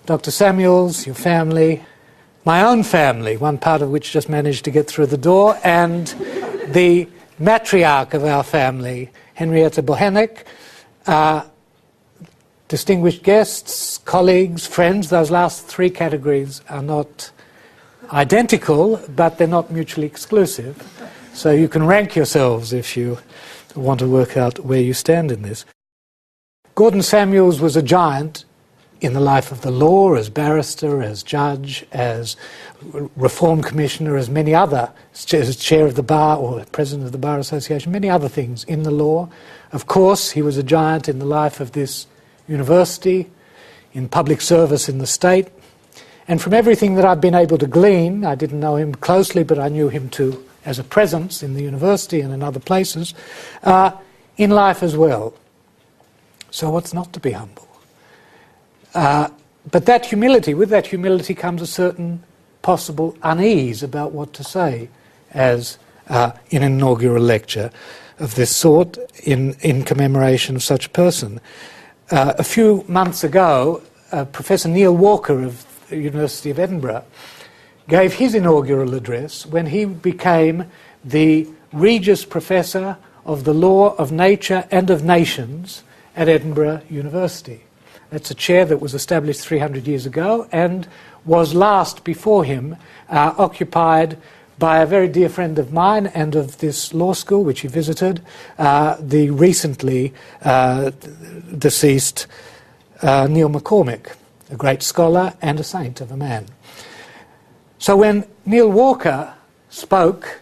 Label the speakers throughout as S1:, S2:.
S1: Dr. Samuels, your family, my own family, one part of which just managed to get through the door, and the matriarch of our family, Henrietta Bohenek, distinguished guests, colleagues, friends. Those last three categories are not identical, but they're not mutually exclusive. So you can rank yourselves if you want to work out where you stand in this. Gordon Samuels was a giant in the life of the law, as barrister, as judge, as Reform Commissioner, as many other, as chair of the bar or president of the Bar Association, many other things in the law. Of course, he was a giant in the life of this university, in public service in the state. And from everything that I've been able to glean, I didn't know him closely, but I knew him too as a presence in the university and in other places, in life as well. So what's not to be humble? But that humility, with that humility comes a certain possible unease about what to say as in an inaugural lecture of this sort in commemoration of such a person. A few months ago, Professor Neil Walker of the University of Edinburgh gave his inaugural address when he became the Regius Professor of the Law of Nature and of Nations at Edinburgh University. That's a chair that was established 300 years ago and was last before him occupied by a very dear friend of mine and of this law school which he visited, the recently deceased Neil McCormick, a great scholar and a saint of a man. So when Neil Walker spoke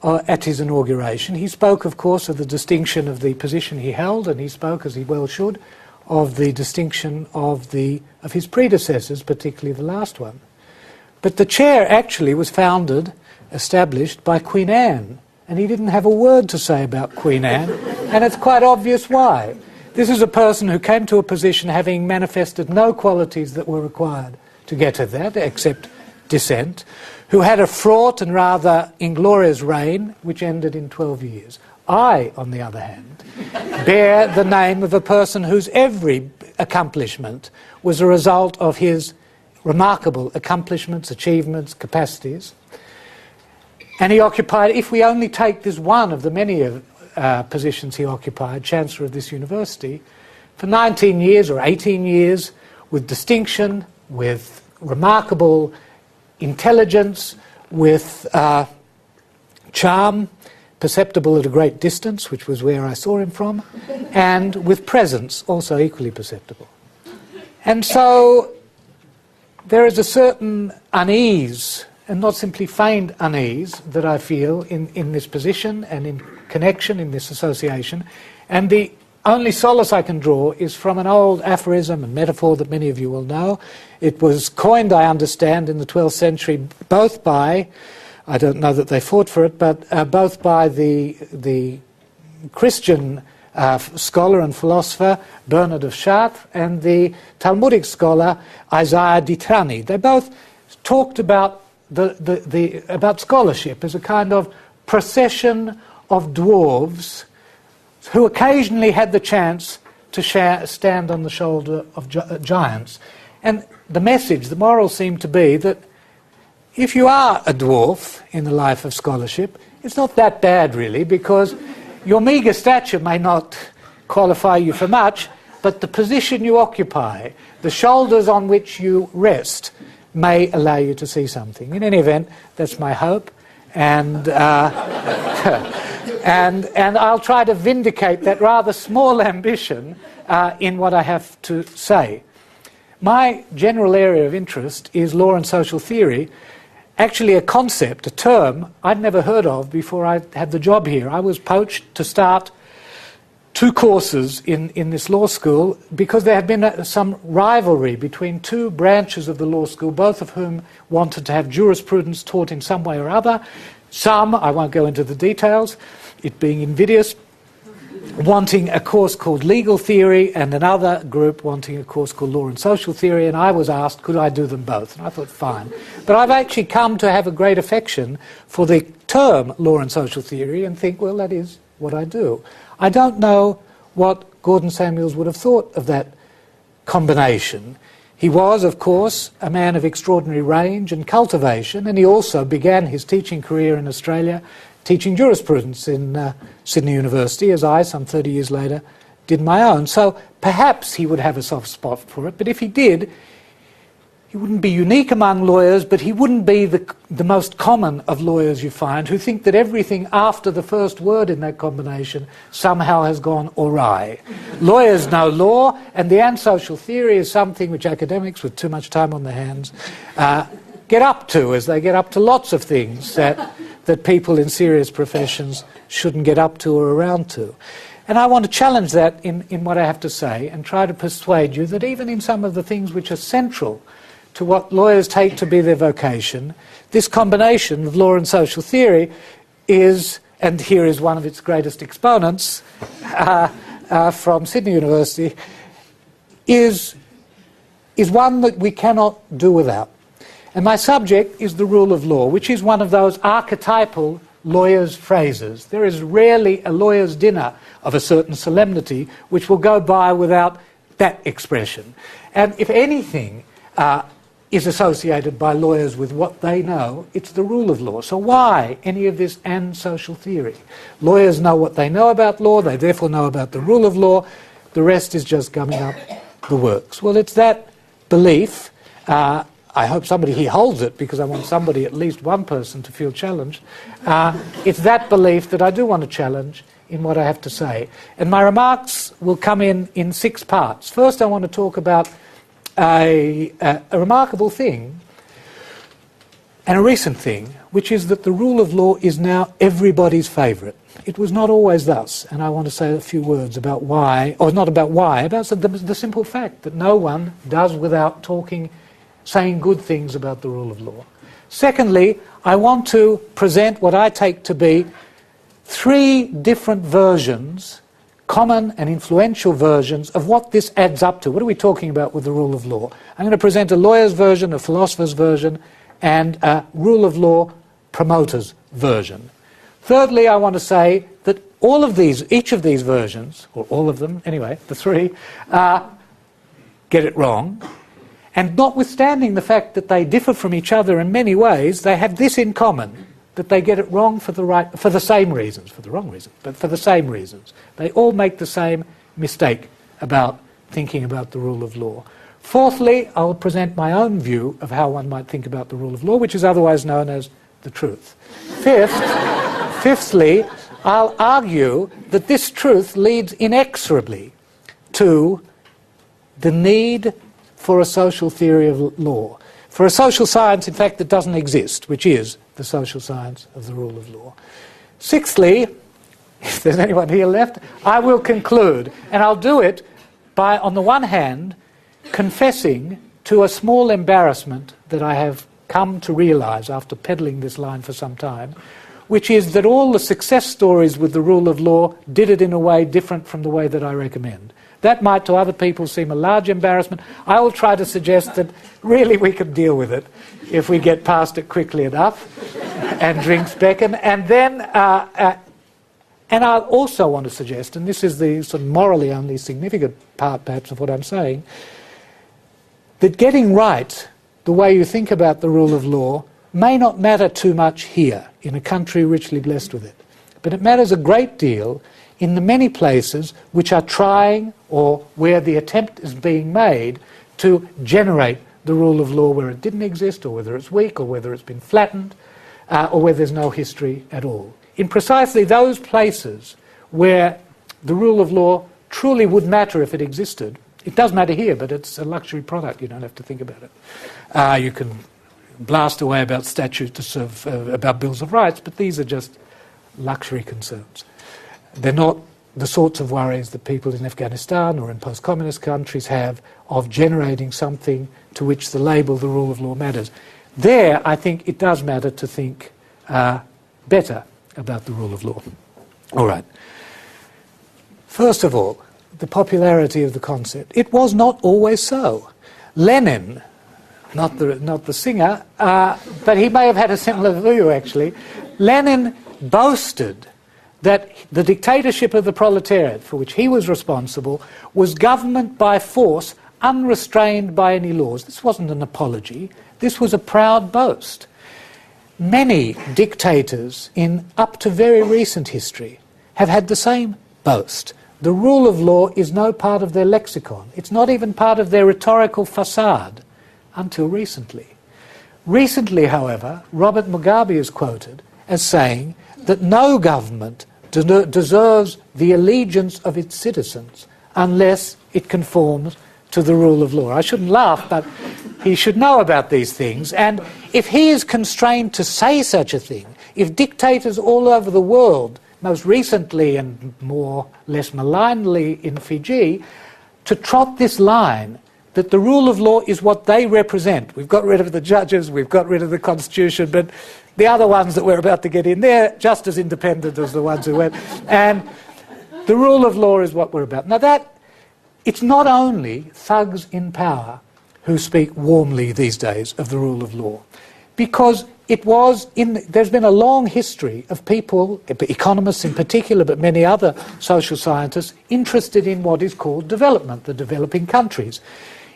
S1: at his inauguration, he spoke, of course, of the distinction of the position he held, and he spoke, as he well should, of the distinction of his predecessors, particularly the last one. But the chair actually was established by Queen Anne, and he didn't have a word to say about Queen Anne, and it's quite obvious why. This is a person who came to a position having manifested no qualities that were required to get to that, except dissent, who had a fraught and rather inglorious reign, which ended in 12 years. I, on the other hand, bear the name of a person whose every accomplishment was a result of his remarkable accomplishments, achievements, capacities. And he occupied, if we only take this one of the many positions he occupied, Chancellor of this university, for 19 years or 18 years, with distinction, with remarkable intelligence, with charm, perceptible at a great distance, which was where I saw him from, and with presence, also equally perceptible. And so there is a certain unease, and not simply feigned unease, that I feel in this position and in connection, in this association. And the only solace I can draw is from an old aphorism and metaphor that many of you will know. It was coined, I understand, in the 12th century, both by, I don't know that they fought for it, but both by the Christian scholar and philosopher Bernard of Chartres and the Talmudic scholar Isaiah Ditrani. They both talked about about scholarship as a kind of procession of dwarves who occasionally had the chance to stand on the shoulder of giants. And the message, the moral seemed to be that if you are a dwarf in the life of scholarship, it's not that bad really, because your meagre stature may not qualify you for much, but the position you occupy, the shoulders on which you rest, may allow you to see something. In any event, that's my hope, and and I'll try to vindicate that rather small ambition in what I have to say. My general area of interest is law and social theory, actually a concept, a term I'd never heard of before I had the job here. I was poached to start 2 courses in this law school because there had been some rivalry between 2 branches of the law school, both of whom wanted to have jurisprudence taught in some way or other. Some, I won't go into the details, it being invidious, wanting a course called legal theory, and another group wanting a course called law and social theory, and I was asked could I do them both, and I thought fine. But I've actually come to have a great affection for the term law and social theory and think, well, that is what I do. I don't know what Gordon Samuels would have thought of that combination. He was, of course, a man of extraordinary range and cultivation, and he also began his teaching career in Australia teaching jurisprudence in Sydney University, as I, some 30 years later, did my own. So perhaps he would have a soft spot for it, but if he did, he wouldn't be unique among lawyers, but he wouldn't be the most common of lawyers you find who think that everything after the first word in that combination somehow has gone awry. Lawyers know law, and the antisocial theory is something which academics with too much time on their hands get up to, as they get up to lots of things that people in serious professions shouldn't get up to or around to. And I want to challenge that in what I have to say and try to persuade you that even in some of the things which are central to what lawyers take to be their vocation, this combination of law and social theory is, and here is one of its greatest exponents from Sydney University, is one that we cannot do without. And my subject is the rule of law, which is one of those archetypal lawyers' phrases. There is rarely a lawyer's dinner of a certain solemnity which will go by without that expression. And if anything is associated by lawyers with what they know, it's the rule of law. So why any of this and social theory? Lawyers know what they know about law, they therefore know about the rule of law, the rest is just gumming up the works. Well, it's that belief, I hope somebody here holds it, because I want somebody, at least one person, to feel challenged. It's that belief that I do want to challenge in what I have to say. And my remarks will come in 6 parts. First, I want to talk about a remarkable thing and a recent thing, which is that the rule of law is now everybody's favourite. It was not always thus, and I want to say a few words about why, or not about why, about the simple fact that no one does without saying good things about the rule of law. Secondly, I want to present what I take to be 3 different versions, common and influential versions, of what this adds up to. What are we talking about with the rule of law? I'm going to present a lawyer's version, a philosopher's version, and a rule of law promoter's version. Thirdly, I want to say that each of these versions, or all of them, anyway, the 3, get it wrong. And notwithstanding the fact that they differ from each other in many ways, they have this in common, that they get it wrong for the same reasons, for the wrong reasons, but for the same reasons. They all make the same mistake about thinking about the rule of law. Fourthly, I'll present my own view of how one might think about the rule of law, which is otherwise known as the truth. Fifthly, I'll argue that this truth leads inexorably to the need for a social theory of law, for a social science, in fact, that doesn't exist, which is the social science of the rule of law. Sixthly, if there's anyone here left, I will conclude, and I'll do it by, on the one hand, confessing to a small embarrassment that I have come to realise after peddling this line for some time, which is that all the success stories with the rule of law did it in a way different from the way that I recommend. That might to other people seem a large embarrassment. I will try to suggest that really we can deal with it if we get past it quickly enough and drinks beckon. And then, and I also want to suggest, and this is the sort of morally only significant part perhaps of what I'm saying, that getting right the way you think about the rule of law may not matter too much here in a country richly blessed with it. But it matters a great deal in the many places which are trying, or where the attempt is being made, to generate the rule of law where it didn't exist, or whether it's weak, or whether it's been flattened, or where there's no history at all. In precisely those places where the rule of law truly would matter if it existed, it does matter here, but it's a luxury product, you don't have to think about it. You can blast away about statutes about bills of rights, but these are just luxury concerns. They're not the sorts of worries that people in Afghanistan or in post-communist countries have of generating something to which the label, the rule of law, matters. There, I think it does matter to think better about the rule of law. All right. First of all, the popularity of the concept. It was not always so. Lenin, not the singer, but he may have had a similar view, actually. Lenin boasted that the dictatorship of the proletariat, for which he was responsible, was government by force unrestrained by any laws. This wasn't an apology. This was a proud boast. Many dictators in up to very recent history have had the same boast. The rule of law is no part of their lexicon. It's not even part of their rhetorical facade until recently. Recently, however, Robert Mugabe is quoted as saying that no government deserves the allegiance of its citizens unless it conforms to the rule of law. I shouldn't laugh, but he should know about these things. And if he is constrained to say such a thing, if dictators all over the world, most recently and more less malignly in Fiji, to trot this line that the rule of law is what they represent. We've got rid of the judges, we've got rid of the constitution, but the other ones that we're about to get in, they're just as independent as the ones who went. And the rule of law is what we're about. Now it's not only thugs in power who speak warmly these days of the rule of law, because there's been a long history of people, economists in particular, but many other social scientists, interested in what is called development, the developing countries.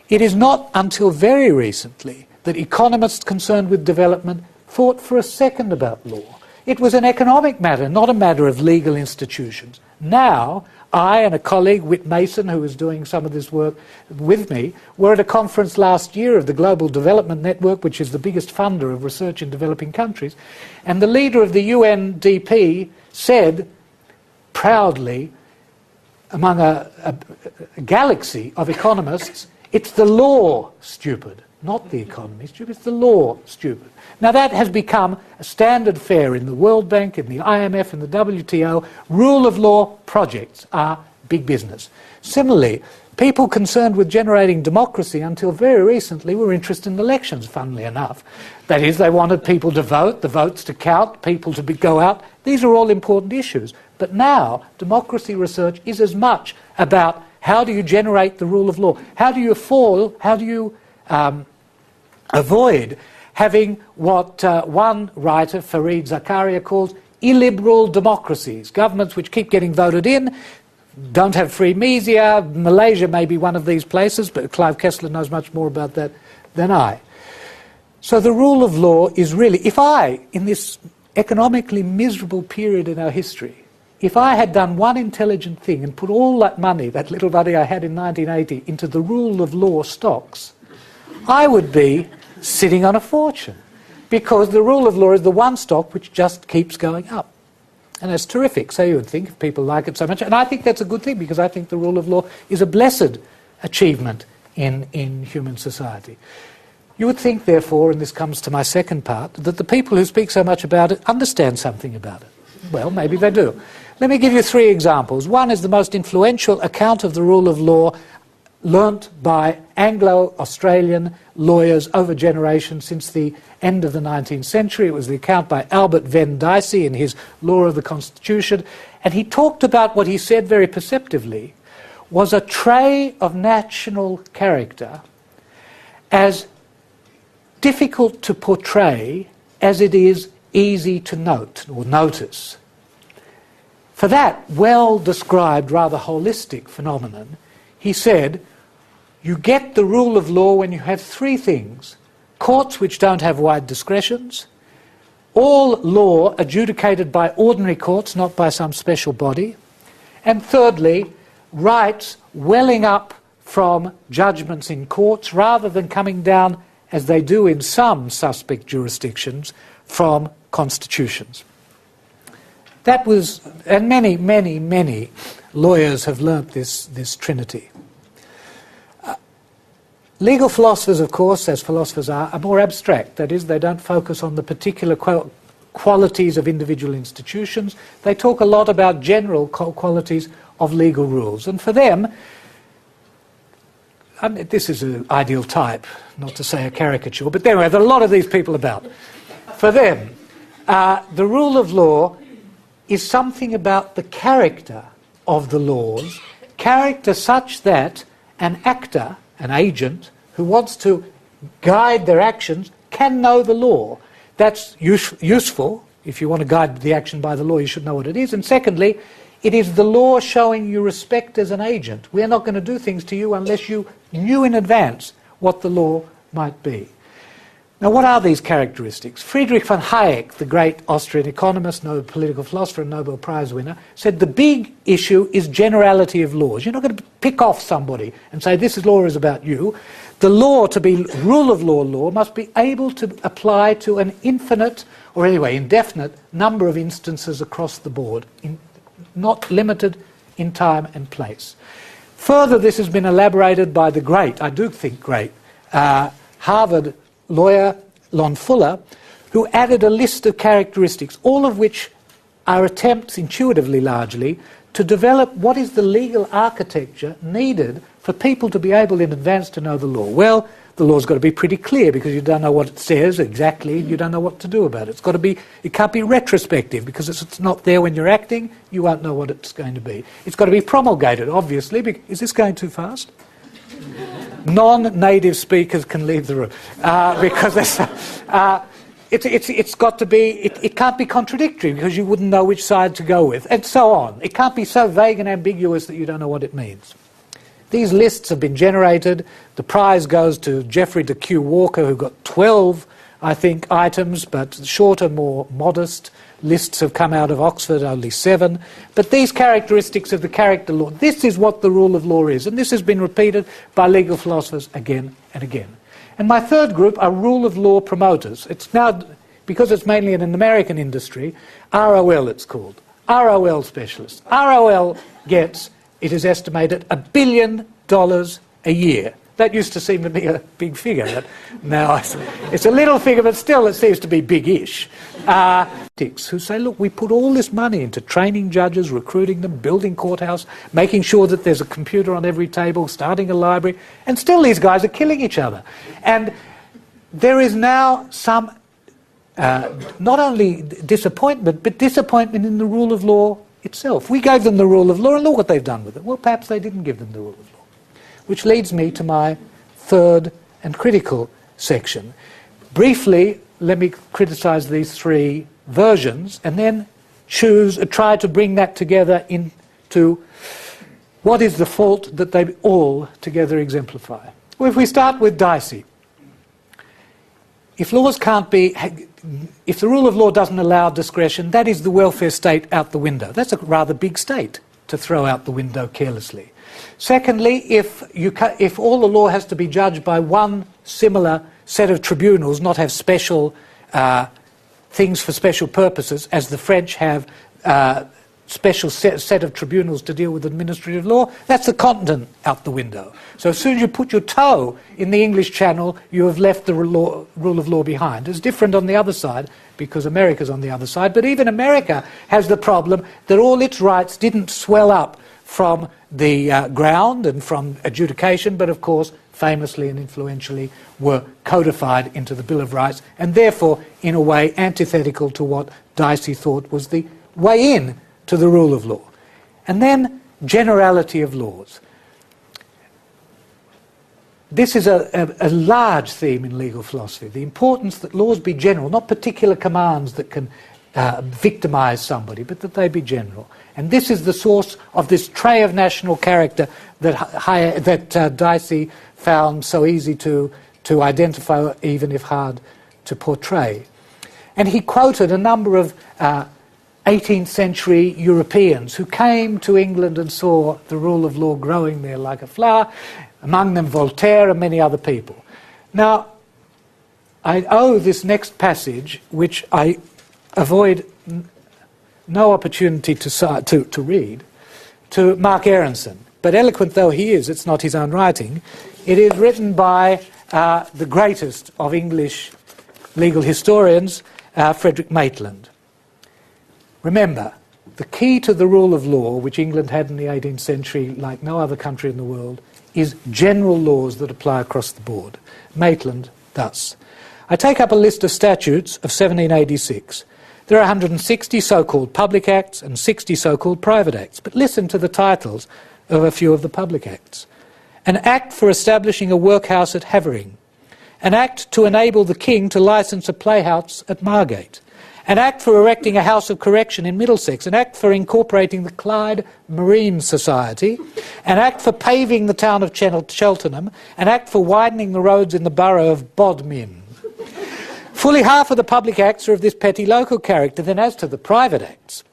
S1: It is not until very recently that economists concerned with development thought for a second about law. It was an economic matter, not a matter of legal institutions. Now, I and a colleague, Whit Mason, who was doing some of this work with me, were at a conference last year of the Global Development Network, which is the biggest funder of research in developing countries, and the leader of the UNDP said proudly, among a galaxy of economists, it's the law, stupid, not the economy, stupid, it's the law, stupid. Now that has become a standard fare in the World Bank, in the IMF, in the WTO. Rule of law projects are big business. Similarly, people concerned with generating democracy until very recently were interested in elections, funnily enough. That is, they wanted people to vote, the votes to count, people to go out. These are all important issues. But now, democracy research is as much about how do you generate the rule of law? How do you avoid having what one writer, Fareed Zakaria, calls illiberal democracies, governments which keep getting voted in, don't have free media. Malaysia may be one of these places, but Clive Kessler knows much more about that than I. So the rule of law is really, if I, in this economically miserable period in our history, if I had done one intelligent thing and put all that money, that little money I had in 1980, into the rule of law stocks, I would be sitting on a fortune, because the rule of law is the one stock which just keeps going up. And that's terrific, so you would think, if people like it so much. And I think that's a good thing, because I think the rule of law is a blessed achievement in human society. You would think, therefore, and this comes to my second part, that the people who speak so much about it understand something about it. Well, maybe they do. Let me give you 3 examples. One is the most influential account of the rule of law learnt by Anglo-Australian lawyers over generations since the end of the 19th century. It was the account by Albert Venn Dicey in his Law of the Constitution. And he talked about what he said very perceptively was a trait of national character as difficult to portray as it is easy to note or notice. For that well-described, rather holistic phenomenon, he said, you get the rule of law when you have 3 things: courts which don't have wide discretions, all law adjudicated by ordinary courts, not by some special body, and thirdly, rights welling up from judgments in courts rather than coming down, as they do in some suspect jurisdictions, from constitutions. That was, and many, many, many lawyers have learnt this trinity. Legal philosophers, of course, as philosophers are more abstract. That is, they don't focus on the particular qualities of individual institutions. They talk a lot about general qualities of legal rules. And for them, this is an ideal type, not to say a caricature, but anyway, there are a lot of these people about. For them, the rule of law is something about the character of the laws, character such that an actor, an agent, who wants to guide their actions can know the law. That's useful. If you want to guide the action by the law, you should know what it is. And secondly, It is the law showing you respect as an agent. We're not going to do things to you unless you knew in advance what the law might be. Now, what are these characteristics? Friedrich von Hayek, the great Austrian economist, Nobel political philosopher and Nobel Prize winner, said the big issue is generality of laws. You're not going to pick off somebody and say this law is about you. The law, to be rule of law, must be able to apply to an infinite, or anyway indefinite, number of instances across the board, not limited in time and place. Further, this has been elaborated by the great, I do think great, Harvard lawyer Lon Fuller, who added a list of characteristics, all of which are attempts, intuitively largely, to develop what is the legal architecture needed for people to be able in advance to know the law. Well, the law's got to be pretty clear because you don't know what it says exactly, you don't know what to do about it. It can't be retrospective because it's not there when you're acting, you won't know what it's going to be. It's got to be promulgated, obviously. Is this going too fast? Non-native speakers can leave the room because it's got to be. It can't be contradictory because you wouldn't know which side to go with, and so on. It can't be so vague and ambiguous that you don't know what it means. These lists have been generated. The prize goes to Geoffrey de Q. Walker, who got 12, I think, items, but shorter, more modest lists have come out of Oxford, only 7. But these characteristics of the character law, this is what the rule of law is, and this has been repeated by legal philosophers again and again. And my third group are rule of law promoters. It's now, because it's mainly in an American industry, ROL it's called. ROL specialists. ROL gets, it is estimated, $1 billion a year. That used to seem to be a big figure, but now it's a little figure, but still it seems to be big-ish. Who say, look, we put all this money into training judges, recruiting them, building courthouse, making sure that there's a computer on every table, starting a library, and still these guys are killing each other. And there is now some, not only disappointment, but disappointment in the rule of law itself. We gave them the rule of law, and look what they've done with it. Well, perhaps they didn't give them the rule of law. Which leads me to my third and critical section. Briefly, let me criticise these 3 versions and then try to bring that together into what is the fault that they all together exemplify. Well, if we start with Dicey, if laws can't be, if the rule of law doesn't allow discretion, that is the welfare state out the window. That's a rather big state to throw out the window carelessly. Secondly, if all the law has to be judged by one similar set of tribunals, not have special things for special purposes, as the French have special set of tribunals to deal with administrative law, that's the continent out the window. So as soon as you put your toe in the English Channel, you have left the rule of law behind. It's different on the other side, because America's on the other side, but even America has the problem that all its rights didn't swell up from the ground and from adjudication, but of course famously and influentially were codified into the Bill of Rights, and therefore in a way antithetical to what Dicey thought was the way in to the rule of law. And then generality of laws. This is a large theme in legal philosophy, the importance that laws be general, not particular commands that can victimise somebody, but that they be general. And this is the source of this trait of national character that Dicey found so easy to identify, even if hard to portray. And he quoted a number of 18th century Europeans who came to England and saw the rule of law growing there like a flower, among them Voltaire and many other people. Now, I owe this next passage, which I avoid no opportunity to read, to Mark Aronson. But eloquent though he is, it's not his own writing. It is written by the greatest of English legal historians, Frederick Maitland. Remember, the key to the rule of law, which England had in the 18th century like no other country in the world, is general laws that apply across the board. Maitland thus: I take up a list of statutes of 1786. There are 160 so-called public acts and 60 so-called private acts, but listen to the titles of a few of the public acts. An act for establishing a workhouse at Havering. An act to enable the king to license a playhouse at Margate. an Act for erecting a House of Correction in Middlesex, an Act for incorporating the Clyde Marine Society, an Act for paving the town of Cheltenham, an Act for widening the roads in the borough of Bodmin. Fully half of the public acts are of this petty local character. Then as to the private acts,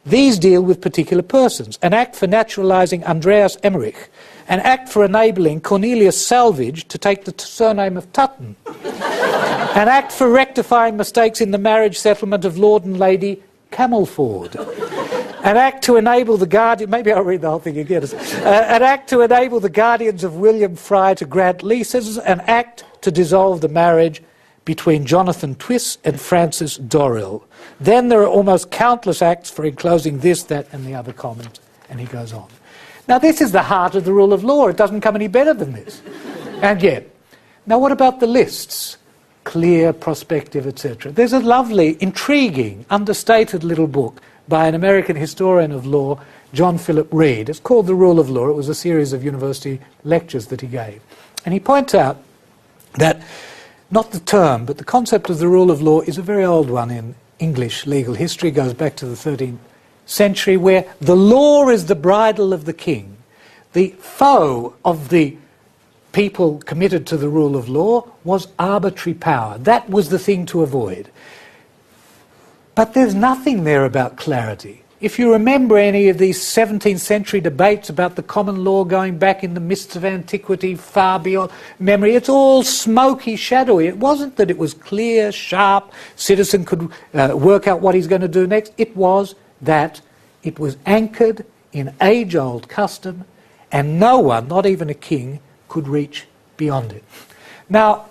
S1: these deal with particular persons. An Act for naturalising Andreas Emmerich, an Act for enabling Cornelius Salvage to take the surname of Tutton, an Act for rectifying mistakes in the marriage settlement of Lord and Lady Camelford, an Act to enable the guardian... Maybe I'll read the whole thing again. An Act to enable the guardians of William Fry to grant leases, an Act to dissolve the marriage between Jonathan Twiss and Francis Dorrill. Then there are almost countless acts for enclosing this, that and the other commons, and he goes on. Now this is the heart of the rule of law. It doesn't come any better than this. And yet, now what about the lists? Clear, prospective, etc. There's a lovely, intriguing, understated little book by an American historian of law, John Philip Reed. It's called The Rule of Law. It was a series of university lectures that he gave. And he points out that not the term, but the concept of the rule of law is a very old one in English legal history. It goes back to the 13th century, where the law is the bridle of the king. The foe of the people committed to the rule of law was arbitrary power. That was the thing to avoid. But there's nothing there about clarity. If you remember any of these 17th century debates about the common law going back in the mists of antiquity, far beyond memory, it's all smoky, shadowy. It wasn't that it was clear, sharp, citizen could work out what he's going to do next. It was that it was anchored in age-old custom, and no one, not even a king, could reach beyond it. Now,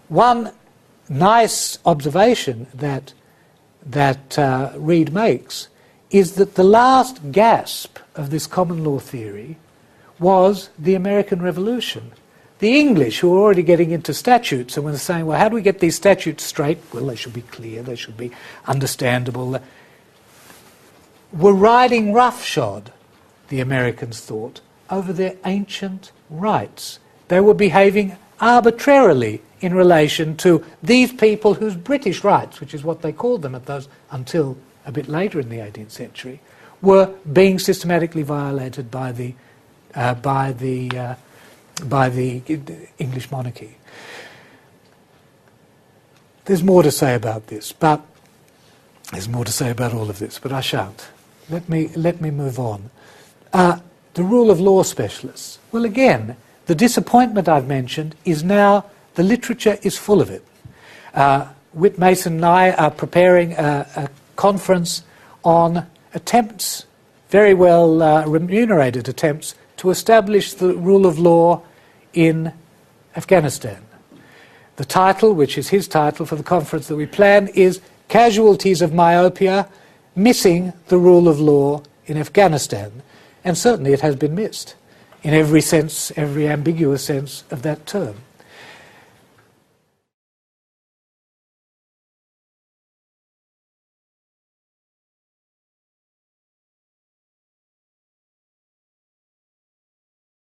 S1: one nice observation that Reed makes is that the last gasp of this common law theory was the American Revolution. The English, who were already getting into statutes and were saying, well, how do we get these statutes straight? Well, they should be clear, they should be understandable. Were riding roughshod, the Americans thought, over their ancient rights. They were behaving arbitrarily in relation to these people whose British rights, which is what they called them at those until a bit later in the 18th century, were being systematically violated by the English monarchy. There's more to say about this, but there's more to say about all of this, but I shan't. Let me move on. The rule of law specialists. Well, again, the disappointment I've mentioned is now the literature is full of it. Whit Mason and I are preparing a conference on attempts, very well remunerated attempts, to establish the rule of law in Afghanistan. The title, which is his title for the conference that we plan, is Casualties of Myopia, Missing the Rule of Law in Afghanistan. And certainly it has been missed in every sense, every ambiguous sense of that term.